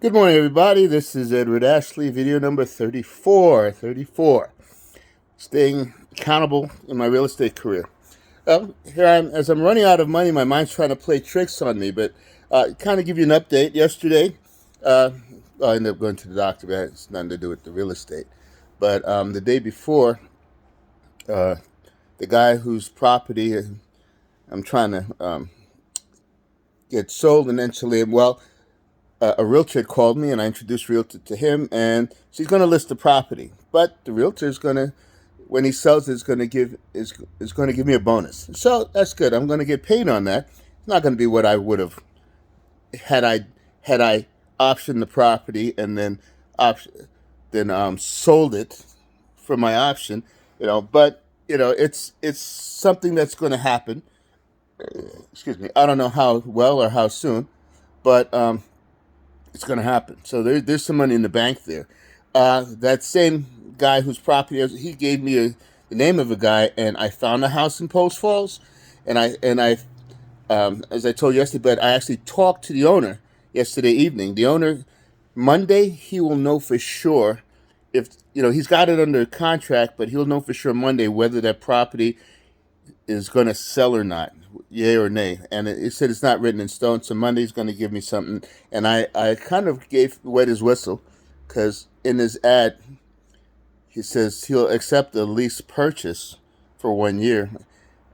Good morning, everybody. This is Edward Ashley, video number 34. Staying accountable in my real estate career. Here I am, as I'm running out of money, my mind's trying to play tricks on me, but kind of give you an update. Yesterday, I ended up going to the doctor, but it's nothing to do with the real estate. But the day before, uh, the guy whose property I'm trying to get sold eventually, well, a realtor had called me, and I introduced realtor to him, and she's going to list the property. But the realtor is going to, when he sells it, is going to give me a bonus. So that's good. I'm going to get paid on that. It's not going to be what I would have had I optioned the property and then sold it for my option. But it's something that's going to happen. Excuse me. I don't know how well or how soon, but it's going to happen. So there's some money in the bank there. That same guy whose property he gave me the name of a guy, and I found a house in Post Falls, and I as I told you yesterday, but I actually talked to the owner yesterday evening. The owner, Monday, he will know for sure if he's got it under contract, but he'll know for sure Monday whether that property is going to sell or not, yay or nay. And it said it's not written in stone, so Monday's going to give me something. And I kind of wet his whistle, because in his ad, he says he'll accept a lease purchase for 1 year.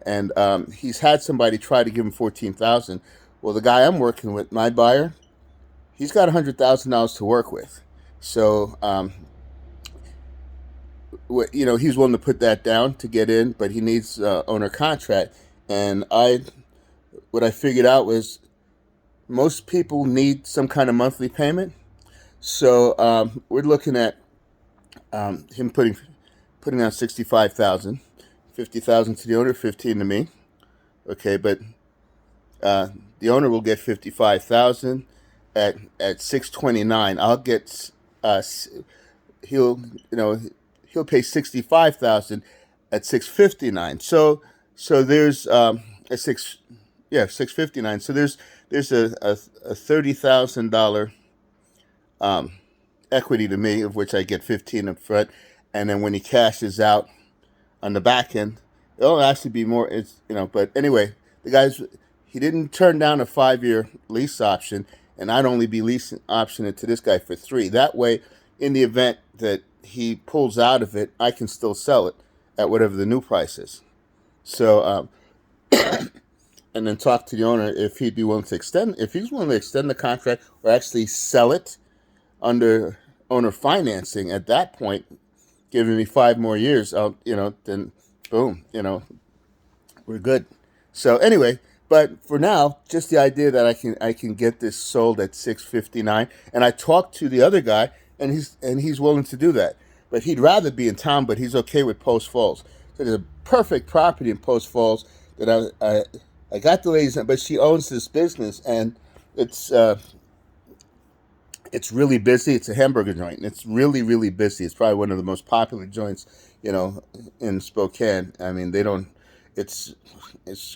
And he's had somebody try to give him $14,000. Well, the guy I'm working with, my buyer, he's got $100,000 to work with. So he's willing to put that down to get in, but he needs owner contract. And what I figured out was most people need some kind of monthly payment. So we're looking at him putting down 65,000, 50,000 to the owner, 15 to me. Okay, but the owner will get 55,000 at 629. I'll get he'll pay 65,000 at 659. So there's a 659. So there's a $30,000 equity to me, of which I get 15 up front, and then when he cashes out on the back end, it'll actually be more. But anyway, he didn't turn down a 5-year lease option, and I'd only be leasing option it to this guy for 3. That way, in the event that he pulls out of it, I can still sell it at whatever the new price is. So, and then talk to the owner if he'd be willing to if he's willing to extend the contract or actually sell it under owner financing. At that point, giving me 5 more years, then boom, we're good. So anyway, but for now, just the idea that I can get this sold at 659, and I talked to the other guy, and he's willing to do that. But he'd rather be in town, but he's okay with Post Falls. So there's a perfect property in Post Falls that I got the ladies, but she owns this business, and it's really busy. It's a hamburger joint, and it's really, really busy. It's probably one of the most popular joints, in Spokane. I mean, they don't. It's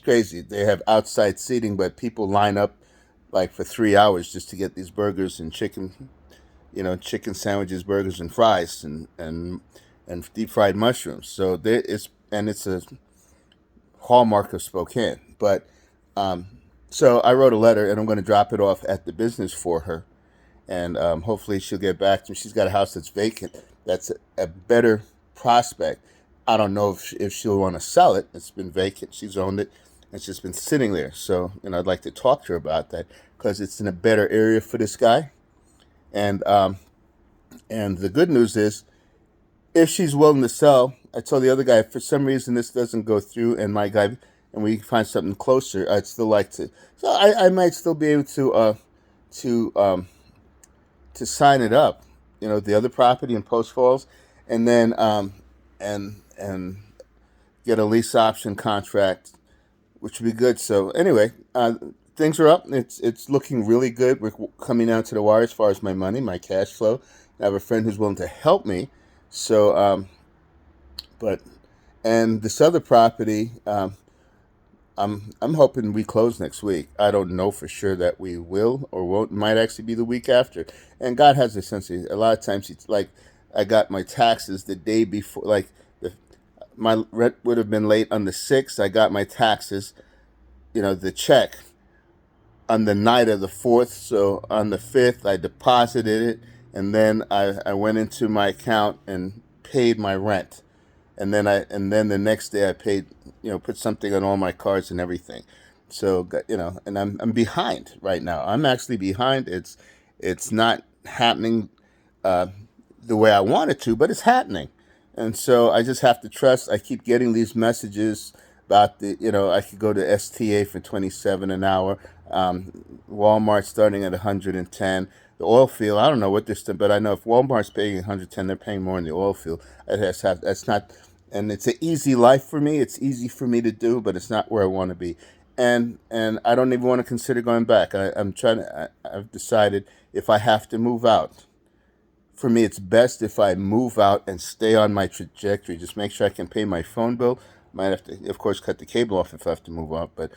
crazy. They have outside seating, but people line up like for 3 hours just to get these burgers and chicken sandwiches, burgers, and fries, and deep fried mushrooms. So it's a hallmark of Spokane. But so I wrote a letter, and I'm going to drop it off at the business for her, and hopefully she'll get back to me. She's got a house that's vacant. That's a better prospect. I don't know if she'll want to sell it. It's been vacant. She's owned it. It's just been sitting there. So, I'd like to talk to her about that, because it's in a better area for this guy. And the good news is, if she's willing to sell, I told the other guy, if for some reason this doesn't go through, and we find something closer, I'd still like to. So I might still be able to sign it up, the other property in Post Falls, and then and get a lease option contract, which would be good. So anyway, things are up. It's looking really good. We're coming down to the wire as far as my money, my cash flow. I have a friend who's willing to help me. So, and this other property, I'm hoping we close next week. I don't know for sure that we will or won't. It might actually be the week after. And God has a sense of, a lot of times it's like I got my taxes the day before, like my rent would have been late on the 6th. I got my taxes, the check on the night of the 4th. So on the 5th, I deposited it, and then I went into my account and paid my rent. And then the next day I paid, put something on all my cards and everything. So, and I'm behind right now. I'm actually behind. It's not happening uh, the way I want it to, but it's happening. And so I just have to trust. I keep getting these messages about I could go to STA for 27 an hour. Walmart starting at 110. The oil field, I don't know what this, but I know if Walmart's paying 110, they're paying more in the oil field. That's not, and it's an easy life for me. It's easy for me to do, but it's not where I want to be. And I don't even want to consider going back. I'm trying to. I've decided if I have to move out, for me, it's best if I move out and stay on my trajectory. Just make sure I can pay my phone bill. Might have to, of course, cut the cable off if I have to move out, but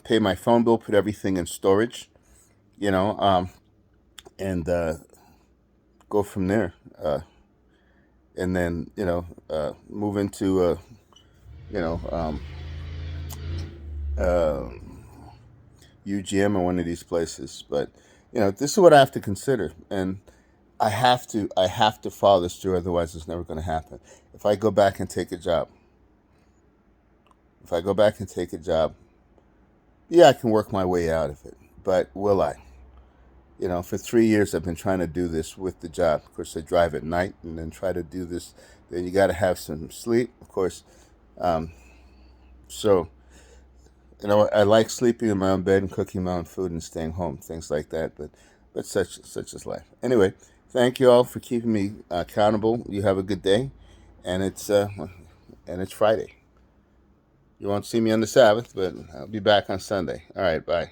pay my phone bill, put everything in storage, you know, and go from there. And then, move into, you know, um, uh, UGM or one of these places. But, this is what I have to consider. And I have to follow this through, otherwise it's never going to happen. If I go back and take a job, if I go back and take a job, yeah, I can work my way out of it. But will I? For 3 years I've been trying to do this with the job. Of course, I drive at night and then try to do this. Then you got to have some sleep, of course. Um, so, I like sleeping in my own bed and cooking my own food and staying home, things like that. But such is life. Anyway, thank you all for keeping me accountable. You have a good day, and it's Friday. You won't see me on the Sabbath, but I'll be back on Sunday. All right, bye.